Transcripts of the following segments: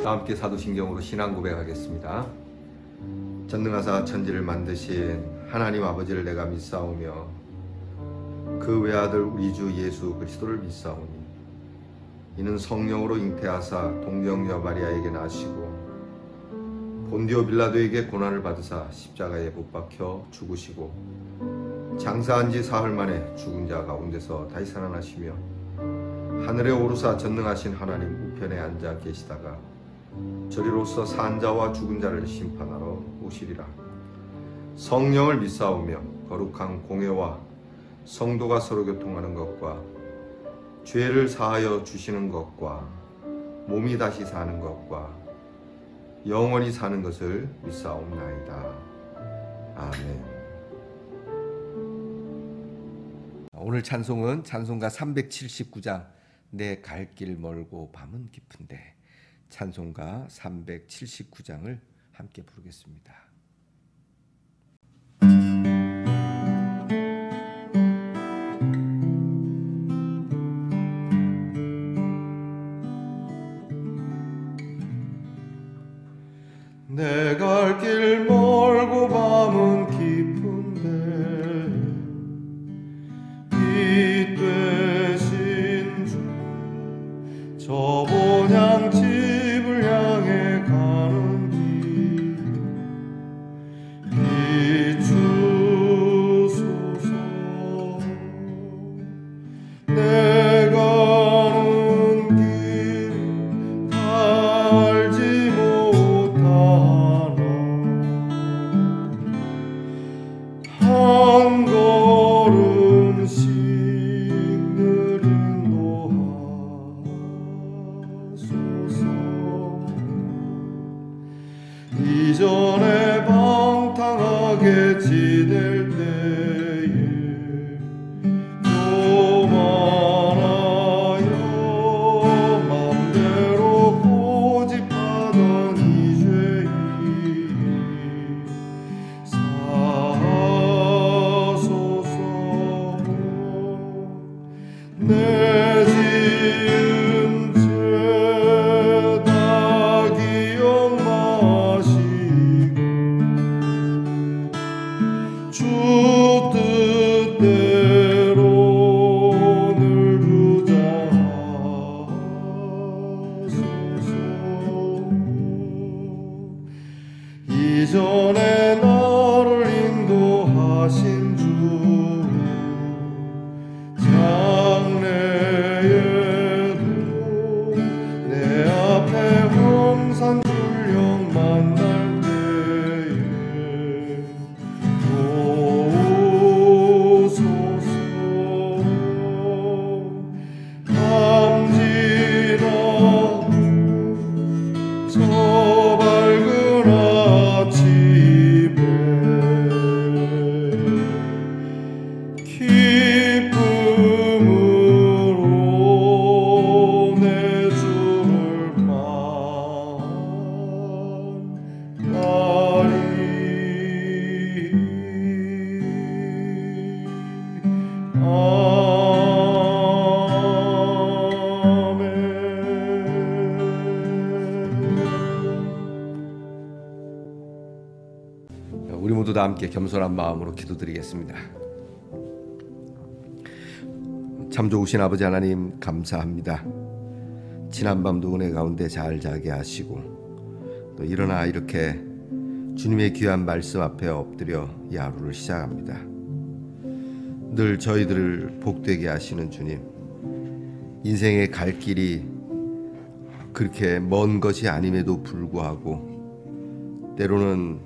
다 함께 사도신경으로 신앙 고백하겠습니다. 전능하사 천지를 만드신 하나님 아버지를 내가 믿사오며 그 외아들 우리 주 예수 그리스도를 믿사오니 이는 성령으로 잉태하사 동정녀 마리아에게 나시고 본디오 빌라도에게 고난을 받으사 십자가에 못 박혀 죽으시고 장사한 지 사흘 만에 죽은 자 가운데서 다시 살아나시며 하늘에 오르사 전능하신 하나님 우편에 앉아 계시다가 저리로서 산 자와 죽은 자를 심판하러 오시리라. 성령을 믿사오며 거룩한 공회와 성도가 서로 교통하는 것과 죄를 사하여 주시는 것과 몸이 다시 사는 것과 영원히 사는 것을 믿사옵나이다. 아멘. 오늘 찬송은 찬송가 379장 내 갈 길 멀고 밤은 깊은데 찬송가 379장을 함께 부르겠습니다. 내 갈 길 멀고 밤은 깊은데 빛 되신 주 저 본향 집을 향해 가는 길 비추소서. 내 가는 길 알지 못하나 한 걸음씩 늘 인도하소서. 이전에 방탕하게 지낼 때에 교만하여 맘대로 고집하던 이 죄인 사하소서. 내 지은 죄 다 기억나시고 주 뜻대로 늘 주장하소서. 이전에 나를 인도하신 주 장래에도 내 앞에 홍산 불령 만날 때에 오소서. 밤지나고 저 밝은 아침에 기쁨으로 내 주를 만나리. 우리 모두 다 함께 겸손한 마음으로 기도드리겠습니다. 참 좋으신 아버지 하나님 감사합니다. 지난밤도 은혜 가운데 잘 자게 하시고 또 일어나 이렇게 주님의 귀한 말씀 앞에 엎드려 이 하루를 시작합니다. 늘 저희들을 복되게 하시는 주님, 인생의 갈 길이 그렇게 먼 것이 아님에도 불구하고 때로는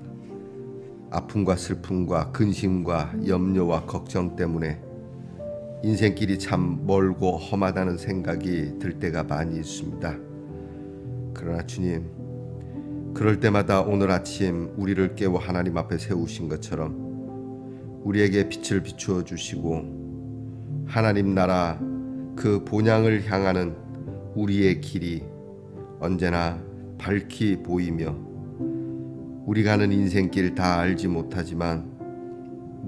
아픔과 슬픔과 근심과 염려와 걱정 때문에 인생길이 참 멀고 험하다는 생각이 들 때가 많이 있습니다. 그러나 주님, 그럴 때마다 오늘 아침 우리를 깨워 하나님 앞에 세우신 것처럼 우리에게 빛을 비추어 주시고 하나님 나라 그 본향을 향하는 우리의 길이 언제나 밝히 보이며 우리 가는 인생길 다 알지 못하지만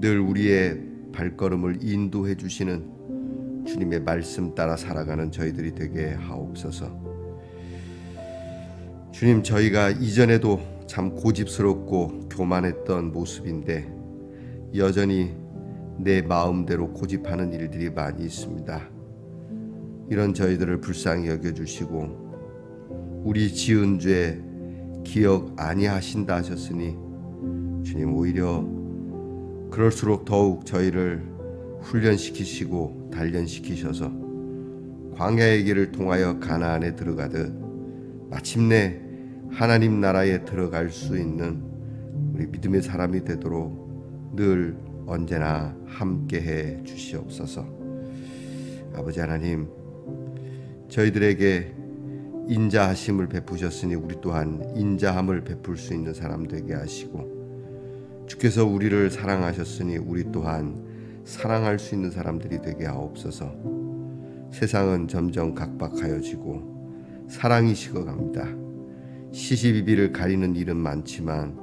늘 우리의 발걸음을 인도해 주시는 주님의 말씀 따라 살아가는 저희들이 되게 하옵소서. 주님, 저희가 이전에도 참 고집스럽고 교만했던 모습인데 여전히 내 마음대로 고집하는 일들이 많이 있습니다. 이런 저희들을 불쌍히 여겨주시고 우리 지은 죄 기억 아니하신다 하셨으니 주님, 오히려 그럴수록 더욱 저희를 훈련시키시고 단련시키셔서 광야의 길을 통하여 가나안에 들어가듯 마침내 하나님 나라에 들어갈 수 있는 우리 믿음의 사람이 되도록 늘 언제나 함께해 주시옵소서. 아버지 하나님, 저희들에게 인자하심을 베푸셨으니 우리 또한 인자함을 베풀 수 있는 사람 되게 하시고, 주께서 우리를 사랑하셨으니 우리 또한 사랑할 수 있는 사람들이 되게 하옵소서. 세상은 점점 각박하여지고 사랑이 식어갑니다. 시시비비를 가리는 일은 많지만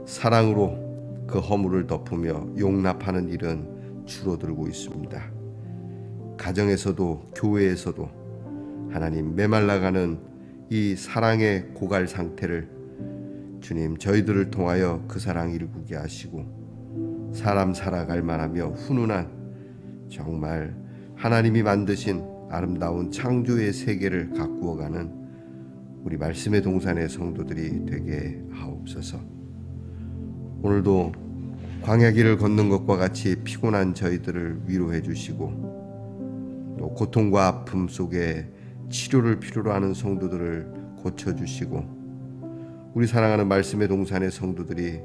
사랑으로 그 허물을 덮으며 용납하는 일은 줄어들고 있습니다. 가정에서도 교회에서도 하나님, 메말라가는 이 사랑의 고갈 상태를 주님, 저희들을 통하여 그 사랑 일구게 하시고 사람 살아갈 만하며 훈훈한 정말 하나님이 만드신 아름다운 창조의 세계를 가꾸어가는 우리 말씀의 동산의 성도들이 되게 하옵소서. 오늘도 광야길을 걷는 것과 같이 피곤한 저희들을 위로해 주시고 또 고통과 아픔 속에 치료를 필요로 하는 성도들을 고쳐주시고 우리 사랑하는 말씀의 동산의 성도들이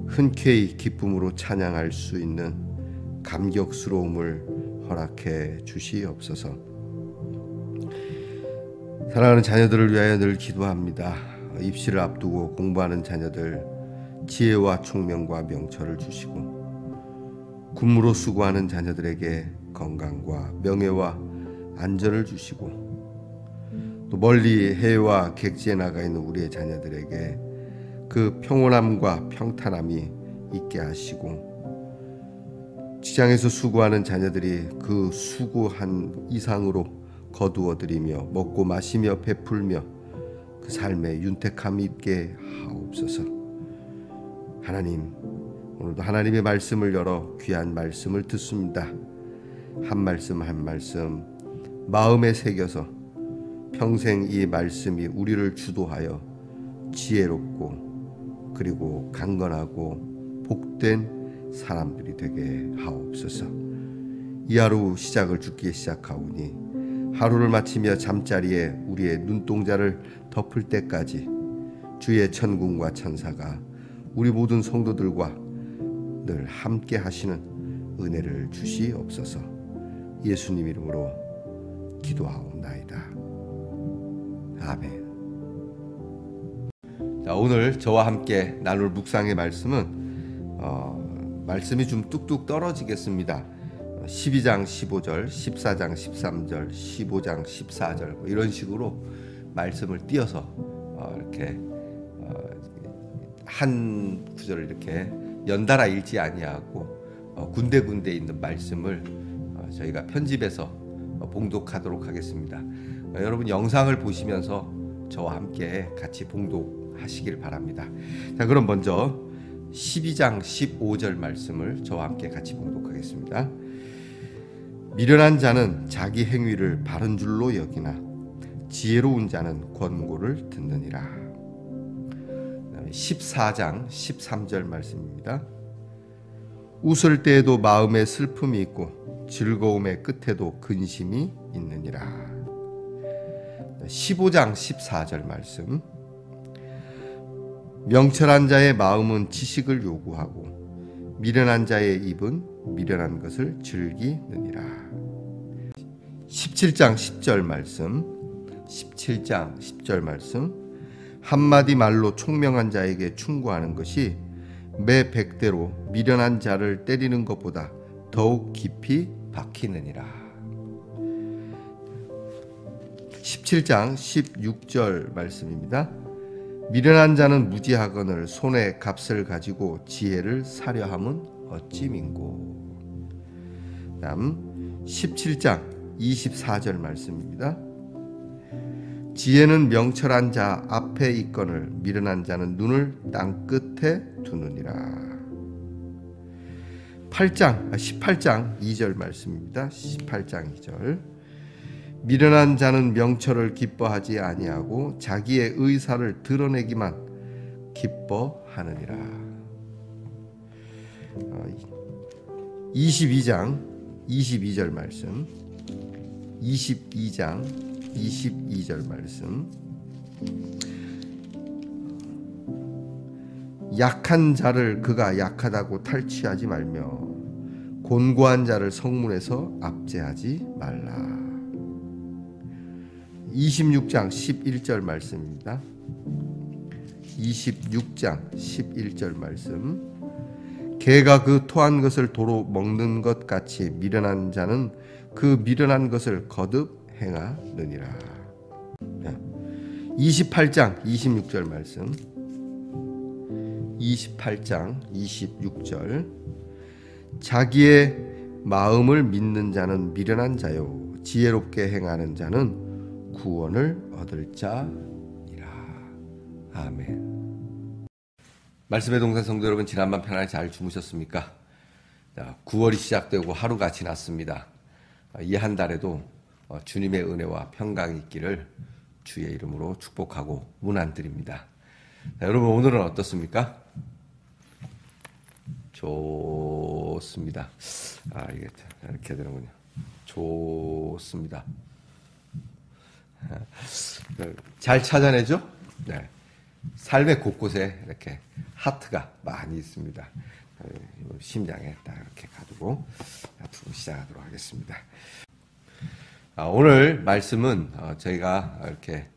흔쾌히 기쁨으로 찬양할 수 있는 감격스러움을 허락해 주시옵소서. 사랑하는 자녀들을 위하여 늘 기도합니다. 입시를 앞두고 공부하는 자녀들 지혜와 총명과 명철을 주시고 군무로 수고하는 자녀들에게 건강과 명예와 안전을 주시고 또 멀리 해외와 객지에 나가 있는 우리의 자녀들에게 그 평온함과 평탄함이 있게 하시고 직장에서 수고하는 자녀들이 그 수고한 이상으로 거두어드리며 먹고 마시며 베풀며 그 삶에 윤택함이 있게 하옵소서. 하나님, 오늘도 하나님의 말씀을 열어 귀한 말씀을 듣습니다. 한 말씀 한 말씀 마음에 새겨서 평생 이 말씀이 우리를 주도하여 지혜롭고 그리고 강건하고 복된 사람들이 되게 하옵소서. 이 하루 시작을 주기에 시작하오니 하루를 마치며 잠자리에 우리의 눈동자를 덮을 때까지 주의 천군과 천사가 우리 모든 성도들과 늘 함께 하시는 은혜를 주시옵소서. 예수님 이름으로 기도하옵나이다. 아멘. 자, 오늘 저와 함께 나눌 묵상의 말씀은 말씀이 좀 뚝뚝 떨어지겠습니다. 12장 15절, 14장 13절, 15장 14절 뭐 이런 식으로 말씀을 띄어서 이렇게 한 구절을 이렇게 연달아 읽지 아니하고 군데군데 있는 말씀을 저희가 편집해서 봉독하도록 하겠습니다. 여러분 영상을 보시면서 저와 함께 같이 봉독하시길 바랍니다. 자, 그럼 먼저 12장 15절 말씀을 저와 함께 같이 봉독하겠습니다. 미련한 자는 자기 행위를 바른 줄로 여기나 지혜로운 자는 권고를 듣느니라. 14장 13절 말씀입니다. 웃을 때에도 마음에 슬픔이 있고 즐거움의 끝에도 근심이 있느니라. 15장 14절 말씀. 명철한 자의 마음은 지식을 요구하고 미련한 자의 입은 미련한 것을 즐기느니라. 17장 10절 말씀. 17장 10절 말씀. 한마디 말로 총명한 자에게 충고하는 것이 매 100대로 미련한 자를 때리는 것보다 더욱 깊이 박히느니라. 17장 16절 말씀입니다. 미련한 자는 무지하거늘 손에 값을 가지고 지혜를 사려 함은 어찌 민고. 다음 17장 24절 말씀입니다. 지혜는 명철한 자 앞에 있거늘 미련한 자는 눈을 땅 끝에 두느니라. 18장 2절 말씀입니다. 18장 2절. 미련한 자는 명철을 기뻐하지 아니하고 자기의 의사를 드러내기만 기뻐하느니라. 22장 22절 말씀. 22장 22절 말씀. 약한 자를 그가 약하다고 탈취하지 말며 곤고한 자를 성문에서 압제하지 말라. 26장 11절 말씀입니다. 26장 11절 말씀. 개가 그 토한 것을 도로 먹는 것 같이 미련한 자는 그 미련한 것을 거듭 행하느니라. 28장 26절 말씀. 28장 26절. 자기의 마음을 믿는 자는 미련한 자요 지혜롭게 행하는 자는 구원을 얻을 자니라. 아멘. 말씀의 동산 성도 여러분, 지난밤 편안히 잘 주무셨습니까? 9월이 시작되고 하루가 지났습니다. 이 한 달에도 주님의 은혜와 평강이 있기를 주의 이름으로 축복하고 문안드립니다. 여러분, 오늘은 어떻습니까? 좋습니다. 이게 이렇게 되는군요. 좋습니다. 잘 찾아내죠? 네. 삶의 곳곳에 이렇게 하트가 많이 있습니다. 심장에 딱 이렇게 가두고 앞으로 시작하도록 하겠습니다. 오늘 말씀은 저희가 이렇게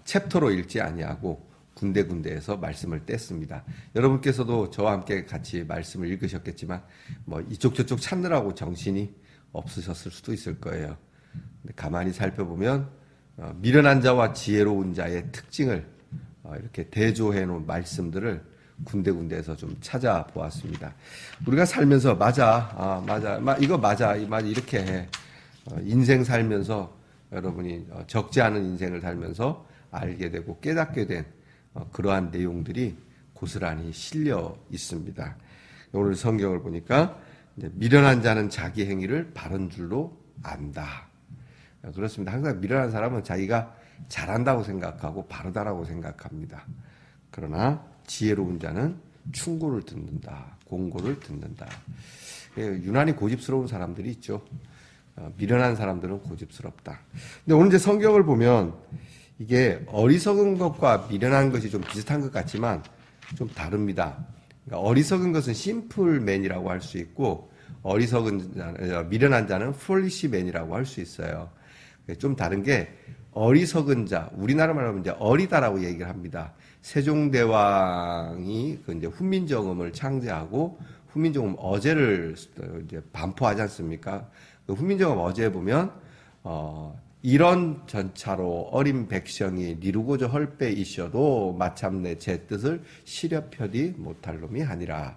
챕터로 읽지 아니하고 군데군데에서 말씀을 뗐습니다. 여러분께서도 저와 함께 같이 말씀을 읽으셨겠지만 이쪽 저쪽 찾느라고 정신이 없으셨을 수도 있을 거예요. 근데 가만히 살펴보면 미련한 자와 지혜로운 자의 특징을 이렇게 대조해 놓은 말씀들을 군데군데에서 좀 찾아보았습니다. 우리가 살면서 맞아 이거 맞아 이렇게 해. 인생 살면서 여러분이 적지 않은 인생을 살면서 알게 되고 깨닫게 된 그러한 내용들이 고스란히 실려 있습니다. 오늘 성경을 보니까 미련한 자는 자기 행위를 바른 줄로 안다. 그렇습니다. 항상 미련한 사람은 자기가 잘한다고 생각하고 바르다라고 생각합니다. 그러나 지혜로운 자는 충고를 듣는다. 공고를 듣는다. 유난히 고집스러운 사람들이 있죠. 미련한 사람들은 고집스럽다. 근데 오늘 이제 성경을 보면 이게 어리석은 것과 미련한 것이 좀 비슷한 것 같지만 좀 다릅니다. 그러니까 어리석은 것은 심플맨이라고 할 수 있고 미련한 자는 foolishman이라고 할 수 있어요. 좀 다른 게 어리석은 자, 우리나라 말로 하면 이제 어리다라고 얘기를 합니다. 세종대왕이 이제 훈민정음을 창제하고 훈민정음 어제를 이제 반포하지 않습니까? 그 훈민정음 어제에 보면 이런 전차로 어린 백성이 이루고자 헐빼 있어도 마침내 제 뜻을 시렵혀디 못할 놈이 아니라.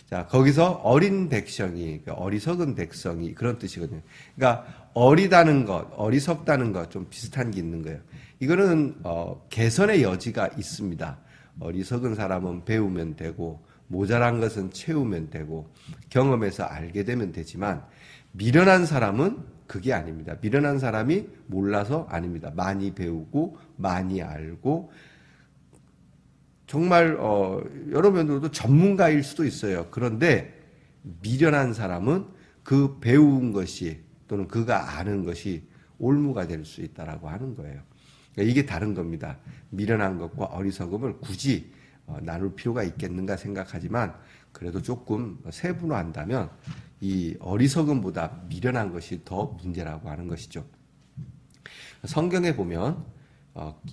자, 거기서 어린 백성이, 어리석은 백성이 그런 뜻이거든요. 그러니까 어리다는 것, 어리석다는 것 좀 비슷한 게 있는 거예요. 이거는 개선의 여지가 있습니다. 어리석은 사람은 배우면 되고 모자란 것은 채우면 되고 경험해서 알게 되면 되지만 미련한 사람은 그게 아닙니다. 미련한 사람이 몰라서 아닙니다. 많이 배우고 많이 알고 정말 여러 면으로도 전문가일 수도 있어요. 그런데 미련한 사람은 그 배운 것이 또는 그가 아는 것이 올무가 될 수 있다라고 하는 거예요. 그러니까 이게 다른 겁니다. 미련한 것과 어리석음을 굳이 나눌 필요가 있겠는가 생각하지만 그래도 조금 세분화한다면 이 어리석음보다 미련한 것이 더 문제라고 하는 것이죠. 성경에 보면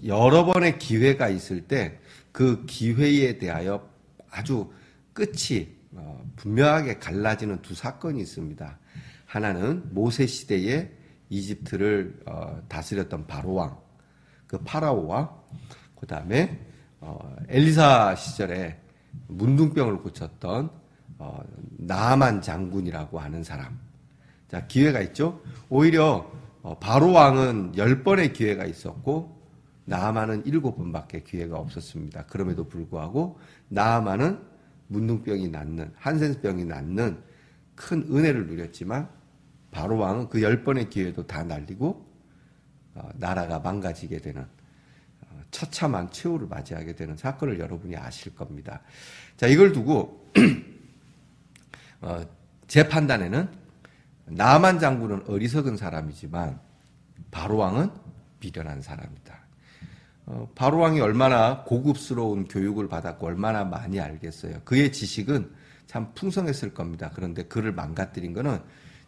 여러 번의 기회가 있을 때 그 기회에 대하여 아주 끝이 분명하게 갈라지는 두 사건이 있습니다. 하나는 모세 시대에 이집트를 다스렸던 바로왕, 그 파라오와 그 다음에 엘리사 시절에 문둥병을 고쳤던 나아만 장군이라고 하는 사람. 자, 기회가 있죠. 오히려 바로 왕은 10번의 기회가 있었고 나아만은 7번밖에 기회가 없었습니다. 그럼에도 불구하고 나아만은 문둥병이 낫는, 한센병이 낫는 큰 은혜를 누렸지만 바로왕은 그 10번의 기회도 다 날리고 나라가 망가지게 되는 처참한 최후를 맞이하게 되는 사건을 여러분이 아실 겁니다. 자, 이걸 두고 제 판단에는 나아만 장군은 어리석은 사람이지만 바로왕은 미련한 사람이다. 바로왕이 얼마나 고급스러운 교육을 받았고 얼마나 많이 알겠어요. 그의 지식은 참 풍성했을 겁니다. 그런데 그를 망가뜨린 것은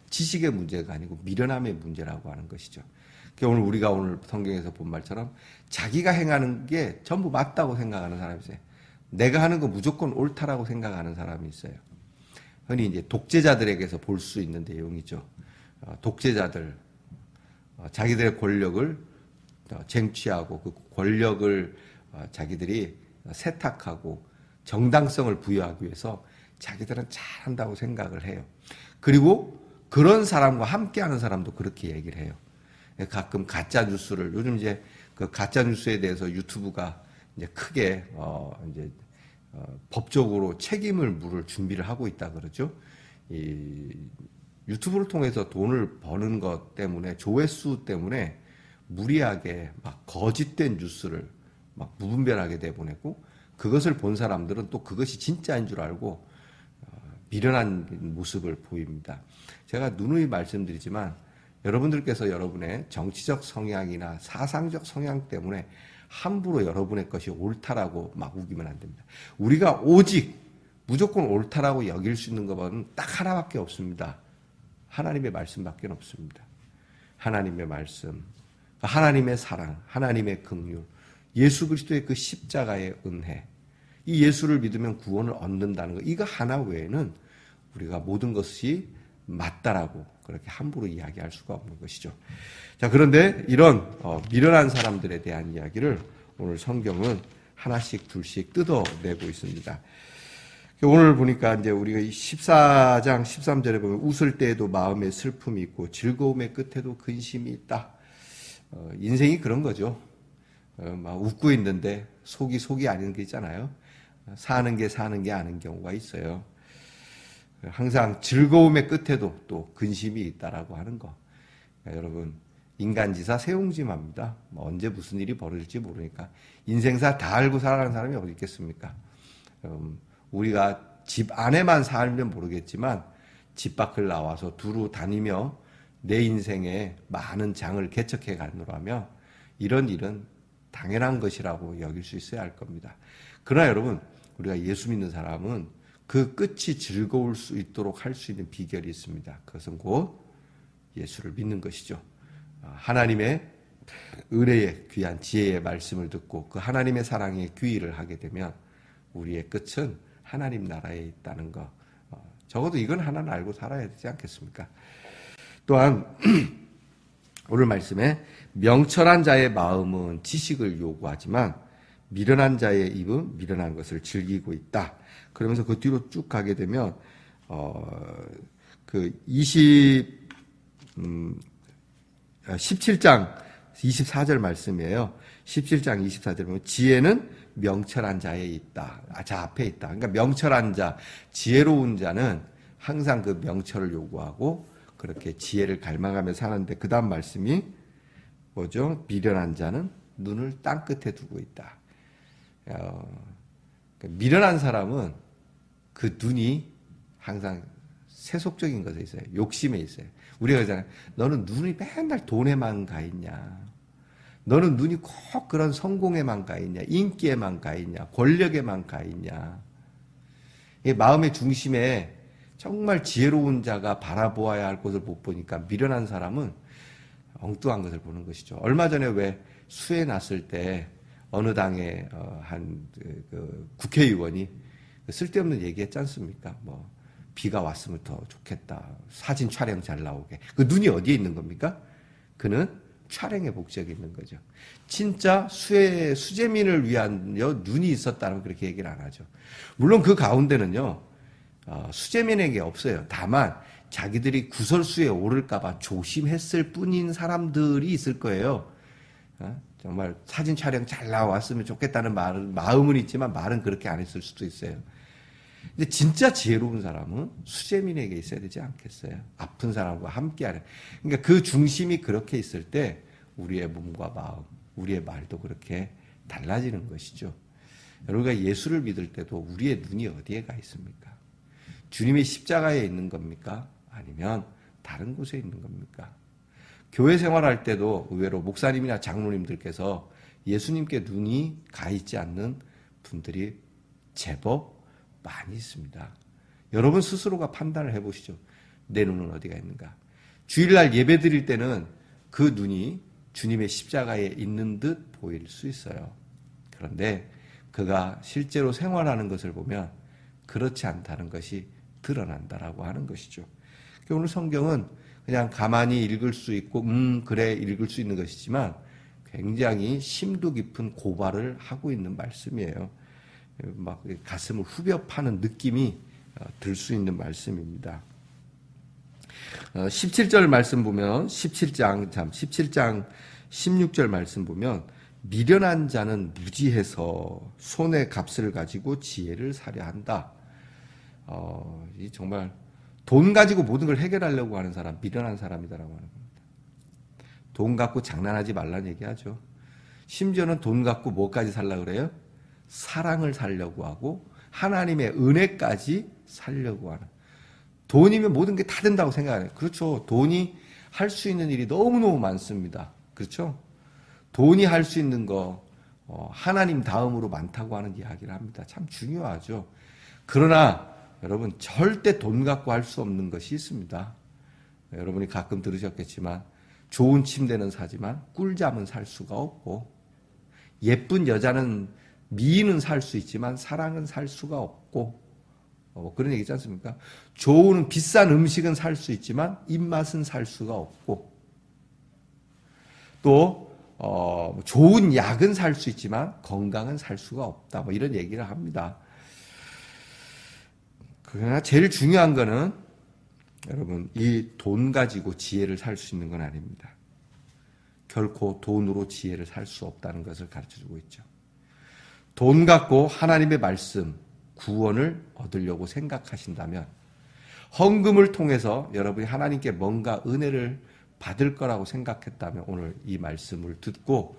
지식의 문제가 아니고 미련함의 문제라고 하는 것이죠. 오늘 우리가 오늘 성경에서 본 말처럼 자기가 행하는 게 전부 맞다고 생각하는 사람이 있어요. 내가 하는 거 무조건 옳다라고 생각하는 사람이 있어요. 흔히 이제 독재자들에게서 볼 수 있는 내용이죠. 독재자들, 자기들의 권력을 쟁취하고 그 권력을 자기들이 세탁하고 정당성을 부여하기 위해서 자기들은 잘한다고 생각을 해요. 그리고 그런 사람과 함께하는 사람도 그렇게 얘기를 해요. 가끔 가짜 뉴스를 요즘 이제 그 가짜 뉴스에 대해서 유튜브가 이제 크게 법적으로 책임을 물을 준비를 하고 있다 그러죠. 이 유튜브를 통해서 돈을 버는 것 때문에 조회수 때문에 무리하게 막 거짓된 뉴스를 막 무분별하게 내보내고 그것을 본 사람들은 또 그것이 진짜인 줄 알고 미련한 모습을 보입니다. 제가 누누이 말씀드리지만 여러분들께서 여러분의 정치적 성향이나 사상적 성향 때문에 함부로 여러분의 것이 옳다라고 막 우기면 안 됩니다. 우리가 오직 무조건 옳다라고 여길 수 있는 것은 딱 하나밖에 없습니다. 하나님의 말씀밖에 없습니다. 하나님의 말씀, 하나님의 사랑, 하나님의 긍휼, 예수 그리스도의 그 십자가의 은혜, 이 예수를 믿으면 구원을 얻는다는 것, 이거 하나 외에는 우리가 모든 것이 맞다라고 그렇게 함부로 이야기할 수가 없는 것이죠. 자, 그런데 이런 미련한 사람들에 대한 이야기를 오늘 성경은 하나씩 둘씩 뜯어내고 있습니다. 오늘 보니까 이제 우리가 14장 13절에 보면 웃을 때에도 마음에 슬픔이 있고 즐거움의 끝에도 근심이 있다. 인생이 그런 거죠. 막 웃고 있는데 속이 아닌 게 있잖아요. 사는 게 아닌 경우가 있어요. 항상 즐거움의 끝에도 또 근심이 있다라고 하는 거. 그러니까 여러분, 인간지사 세옹지마입니다. 언제 무슨 일이 벌어질지 모르니까 인생사 다 알고 살아가는 사람이 어디 있겠습니까? 우리가 집 안에만 살면 모르겠지만 집 밖을 나와서 두루 다니며 내 인생에 많은 장을 개척해 가노라면 이런 일은 당연한 것이라고 여길 수 있어야 할 겁니다. 그러나 여러분, 우리가 예수 믿는 사람은 그 끝이 즐거울 수 있도록 할 수 있는 비결이 있습니다. 그것은 곧 예수를 믿는 것이죠. 하나님의 은혜의 귀한 지혜의 말씀을 듣고 그 하나님의 사랑에 귀의를 하게 되면 우리의 끝은 하나님 나라에 있다는 것. 적어도 이건 하나는 알고 살아야 되지 않겠습니까? 또한 오늘 말씀에 명철한 자의 마음은 지식을 요구하지만 미련한 자의 입은 미련한 것을 즐기고 있다. 그러면서 그 뒤로 쭉 가게 되면 그 17장 24절 말씀이에요. 17장 24절 보면 지혜는 명철한 자에 있다. 자 앞에 있다. 그러니까 명철한 자, 지혜로운 자는 항상 그 명철을 요구하고 그렇게 지혜를 갈망하며 사는데 그 다음 말씀이 뭐죠? 미련한 자는 눈을 땅 끝에 두고 있다. 미련한 사람은 그 눈이 항상 세속적인 것에 있어요. 욕심에 있어요. 우리가 그러잖아요. 너는 눈이 맨날 돈에만 가 있냐. 너는 눈이 꼭 그런 성공에만 가 있냐. 인기에만 가 있냐. 권력에만 가 있냐. 마음의 중심에 정말 지혜로운 자가 바라보아야 할 것을 못 보니까 미련한 사람은 엉뚱한 것을 보는 것이죠. 얼마 전에 왜 수해 났을 때 어느 당의 한 국회의원이 쓸데없는 얘기했지 않습니까? 뭐 비가 왔으면 더 좋겠다. 사진 촬영 잘 나오게. 그 눈이 어디에 있는 겁니까? 그는 촬영의 목적이 있는 거죠. 진짜 수재민을 위한 눈이 있었다면 그렇게 얘기를 안 하죠. 물론 그 가운데는요, 수재민에게 없어요. 다만 자기들이 구설수에 오를까봐 조심했을 뿐인 사람들이 있을 거예요. 정말 사진 촬영 잘 나왔으면 좋겠다는 마음은 있지만 말은 그렇게 안 했을 수도 있어요. 근데 진짜 지혜로운 사람은 수재민에게 있어야 되지 않겠어요? 아픈 사람과 함께하는. 그러니까 그 중심이 그렇게 있을 때 우리의 몸과 마음, 우리의 말도 그렇게 달라지는 것이죠. 여러분가 예수를 믿을 때도 우리의 눈이 어디에 가 있습니까? 주님의 십자가에 있는 겁니까? 아니면 다른 곳에 있는 겁니까? 교회 생활할 때도 의외로 목사님이나 장로님들께서 예수님께 눈이 가 있지 않는 분들이 제법 많이 있습니다. 여러분 스스로가 판단을 해보시죠. 내 눈은 어디가 있는가? 주일날 예배 드릴 때는 그 눈이 주님의 십자가에 있는 듯 보일 수 있어요. 그런데 그가 실제로 생활하는 것을 보면 그렇지 않다는 것이 드러난다라고 하는 것이죠. 오늘 성경은 그냥 가만히 읽을 수 있고 그래 읽을 수 있는 것이지만 굉장히 심도 깊은 고발을 하고 있는 말씀이에요. 막 가슴을 후벼 파는 느낌이 들 수 있는 말씀입니다. 17절 말씀 보면 17장 16절 말씀 보면 미련한 자는 무지해서 손의 값을 가지고 지혜를 사려 한다. 이 정말 돈 가지고 모든 걸 해결하려고 하는 사람, 미련한 사람이다라고 하는 겁니다. 돈 갖고 장난하지 말라는 얘기하죠. 심지어는 돈 갖고 뭐까지 살려고 그래요? 사랑을 살려고 하고 하나님의 은혜까지 살려고 하는. 돈이면 모든 게 다 된다고 생각해요. 그렇죠. 돈이 할 수 있는 일이 너무너무 많습니다. 그렇죠. 돈이 할 수 있는 거 하나님 다음으로 많다고 하는 이야기를 합니다. 참 중요하죠. 그러나 여러분 절대 돈 갖고 할 수 없는 것이 있습니다. 여러분이 가끔 들으셨겠지만 좋은 침대는 사지만 꿀잠은 살 수가 없고 예쁜 여자는 미인은 살 수 있지만 사랑은 살 수가 없고 그런 얘기 있지 않습니까? 좋은 비싼 음식은 살 수 있지만 입맛은 살 수가 없고 또 좋은 약은 살 수 있지만 건강은 살 수가 없다. 뭐 이런 얘기를 합니다. 그러나 제일 중요한 거는 여러분 이 돈 가지고 지혜를 살 수 있는 건 아닙니다. 결코 돈으로 지혜를 살 수 없다는 것을 가르쳐주고 있죠. 돈 갖고 하나님의 말씀, 구원을 얻으려고 생각하신다면 헌금을 통해서 여러분이 하나님께 뭔가 은혜를 받을 거라고 생각했다면 오늘 이 말씀을 듣고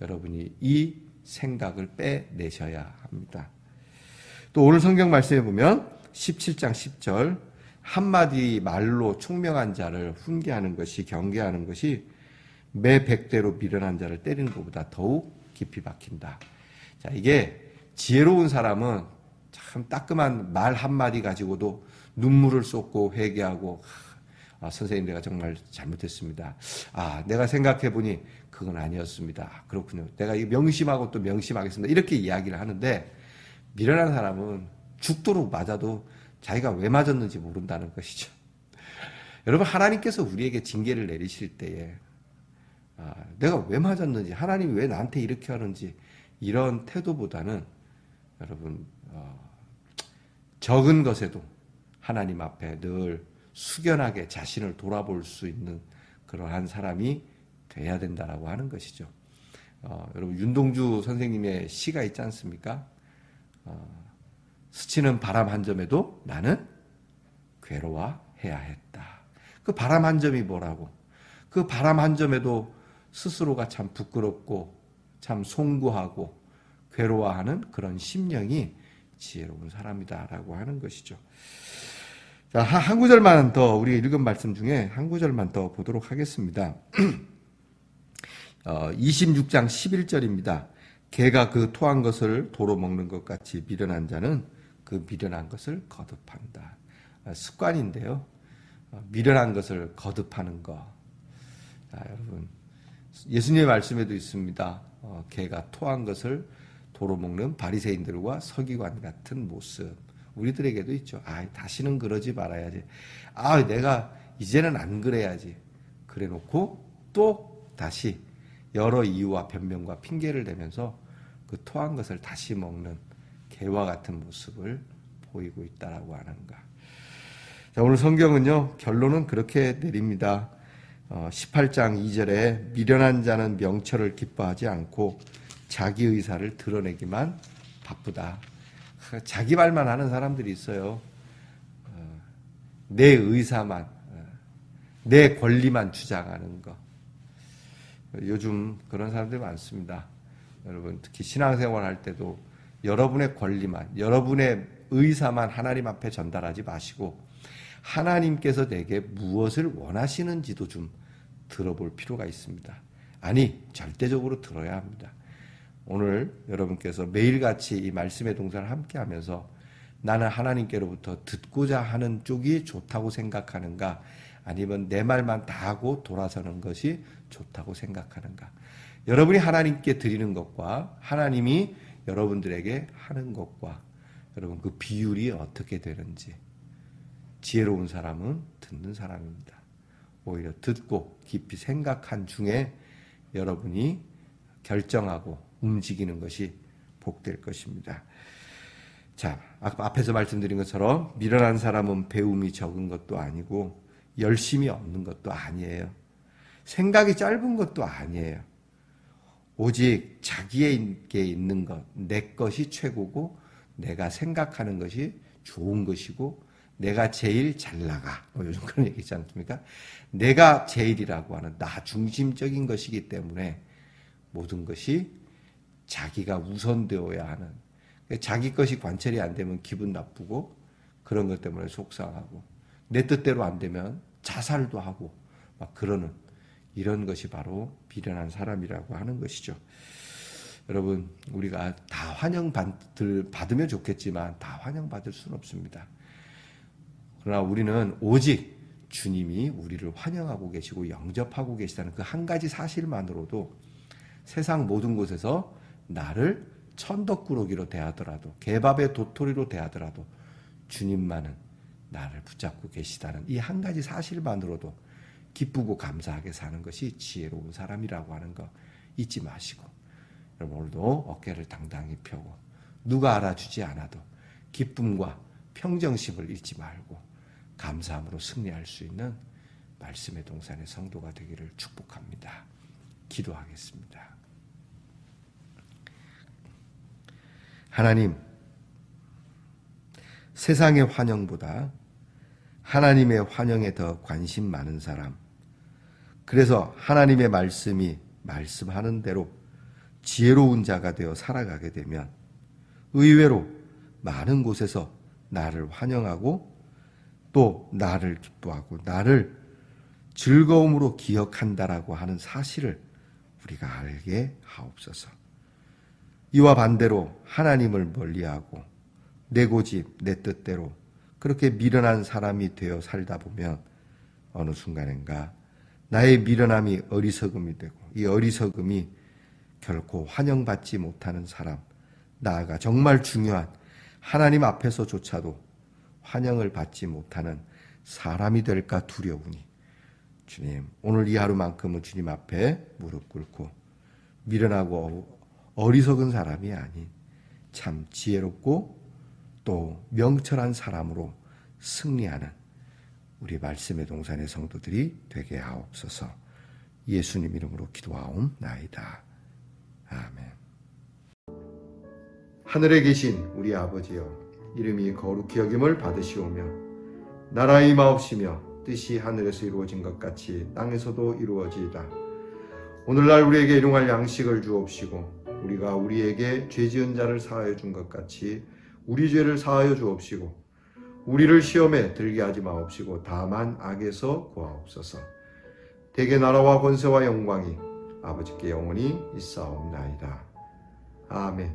여러분이 이 생각을 빼내셔야 합니다. 또 오늘 성경 말씀에 보면 17장 10절 한마디 말로 총명한 자를 훈계하는 것이 경계하는 것이 매 100대로 미련한 자를 때리는 것보다 더욱 깊이 박힌다. 자, 이게 지혜로운 사람은 참 따끔한 말 한마디 가지고도 눈물을 쏟고 회개하고 선생님 내가 정말 잘못했습니다. 내가 생각해보니 그건 아니었습니다. 그렇군요. 내가 이 명심하고 또 명심하겠습니다. 이렇게 이야기를 하는데 미련한 사람은 죽도록 맞아도 자기가 왜 맞았는지 모른다는 것이죠. 여러분 하나님께서 우리에게 징계를 내리실 때에 내가 왜 맞았는지 하나님이 왜 나한테 이렇게 하는지 이런 태도보다는 여러분 적은 것에도 하나님 앞에 늘 숙연하게 자신을 돌아볼 수 있는 그러한 사람이 돼야 된다라고 하는 것이죠. 여러분 윤동주 선생님의 시가 있지 않습니까? 스치는 바람 한 점에도 나는 괴로워해야 했다. 그 바람 한 점이 뭐라고? 그 바람 한 점에도 스스로가 참 부끄럽고 참 송구하고 괴로워하는 그런 심령이 지혜로운 사람이다라고 하는 것이죠. 자, 한 구절만 더 우리가 읽은 말씀 중에 한 구절만 더 보도록 하겠습니다. 26장 11절입니다. 개가 그 토한 것을 도로 먹는 것 같이 미련한 자는 그 미련한 것을 거듭한다. 습관인데요. 미련한 것을 거듭하는 거. 자, 여러분 예수님의 말씀에도 있습니다. 개가 토한 것을 도로 먹는 바리새인들과 서기관 같은 모습. 우리들에게도 있죠. 다시는 그러지 말아야지. 내가 이제는 안 그래야지. 그래 놓고 또 다시 여러 이유와 변명과 핑계를 대면서 그 토한 것을 다시 먹는 개와 같은 모습을 보이고 있다라고 하는가. 자, 오늘 성경은요, 결론은 그렇게 내립니다. 18장 2절에 미련한 자는 명철을 기뻐하지 않고 자기 의사를 드러내기만 바쁘다. 자기 말만 하는 사람들이 있어요. 내 의사만, 내 권리만 주장하는 거. 요즘 그런 사람들이 많습니다. 여러분, 특히 신앙생활 할 때도 여러분의 권리만, 여러분의 의사만 하나님 앞에 전달하지 마시고 하나님께서 내게 무엇을 원하시는지도 좀 들어볼 필요가 있습니다. 아니, 절대적으로 들어야 합니다. 오늘 여러분께서 매일같이 이 말씀의 동산을 함께 하면서 나는 하나님께로부터 듣고자 하는 쪽이 좋다고 생각하는가, 아니면 내 말만 다 하고 돌아서는 것이 좋다고 생각하는가. 여러분이 하나님께 드리는 것과 하나님이 여러분들에게 하는 것과 여러분 그 비율이 어떻게 되는지. 지혜로운 사람은 듣는 사람입니다. 오히려 듣고 깊이 생각한 중에 여러분이 결정하고 움직이는 것이 복될 것입니다. 자, 앞에서 말씀드린 것처럼 미련한 사람은 배움이 적은 것도 아니고 열심이 없는 것도 아니에요. 생각이 짧은 것도 아니에요. 오직 자기에게 있는 것, 내 것이 최고고 내가 생각하는 것이 좋은 것이고 내가 제일 잘 나가. 요즘 그런 얘기 있지 않습니까? 내가 제일이라고 하는 나 중심적인 것이기 때문에 모든 것이 자기가 우선되어야 하는, 자기 것이 관철이 안 되면 기분 나쁘고 그런 것 때문에 속상하고 내 뜻대로 안 되면 자살도 하고 막 그러는 이런 것이 바로 미련한 사람이라고 하는 것이죠. 여러분, 우리가 다 받으면 좋겠지만 다 환영받을 수는 없습니다. 그러나 우리는 오직 주님이 우리를 환영하고 계시고 영접하고 계시다는 그 한 가지 사실만으로도 세상 모든 곳에서 나를 천덕꾸러기로 대하더라도 개밥의 도토리로 대하더라도 주님만은 나를 붙잡고 계시다는 이 한 가지 사실만으로도 기쁘고 감사하게 사는 것이 지혜로운 사람이라고 하는 거 잊지 마시고, 여러분 오늘도 어깨를 당당히 펴고 누가 알아주지 않아도 기쁨과 평정심을 잃지 말고 감사함으로 승리할 수 있는 말씀의 동산의 성도가 되기를 축복합니다. 기도하겠습니다. 하나님, 세상의 환영보다 하나님의 환영에 더 관심 많은 사람, 그래서 하나님의 말씀이 말씀하는 대로 지혜로운 자가 되어 살아가게 되면 의외로 많은 곳에서 나를 환영하고 또 나를 기뻐하고 나를 즐거움으로 기억한다라고 하는 사실을 우리가 알게 하옵소서. 이와 반대로 하나님을 멀리하고 내 고집, 내 뜻대로 그렇게 미련한 사람이 되어 살다 보면 어느 순간인가 나의 미련함이 어리석음이 되고 이 어리석음이 결코 환영받지 못하는 사람, 나아가 정말 중요한 하나님 앞에서조차도 환영을 받지 못하는 사람이 될까 두려우니 주님, 오늘 이 하루만큼은 주님 앞에 무릎 꿇고 미련하고 어리석은 사람이 아닌 참 지혜롭고 또 명철한 사람으로 승리하는 우리 말씀의 동산의 성도들이 되게 하옵소서. 예수님 이름으로 기도하옵나이다. 아멘. 하늘에 계신 우리 아버지여, 이름이 거룩히 여김을 받으시오며 나라의 임하옵시며 뜻이 하늘에서 이루어진 것 같이 땅에서도 이루어지이다. 오늘날 우리에게 일용할 양식을 주옵시고 우리가 우리에게 죄 지은 자를 사하여 준 것 같이 우리 죄를 사하여 주옵시고 우리를 시험에 들게 하지 마옵시고 다만 악에서 구하옵소서. 대개 나라와 권세와 영광이 아버지께 영원히 있사옵나이다. 아멘.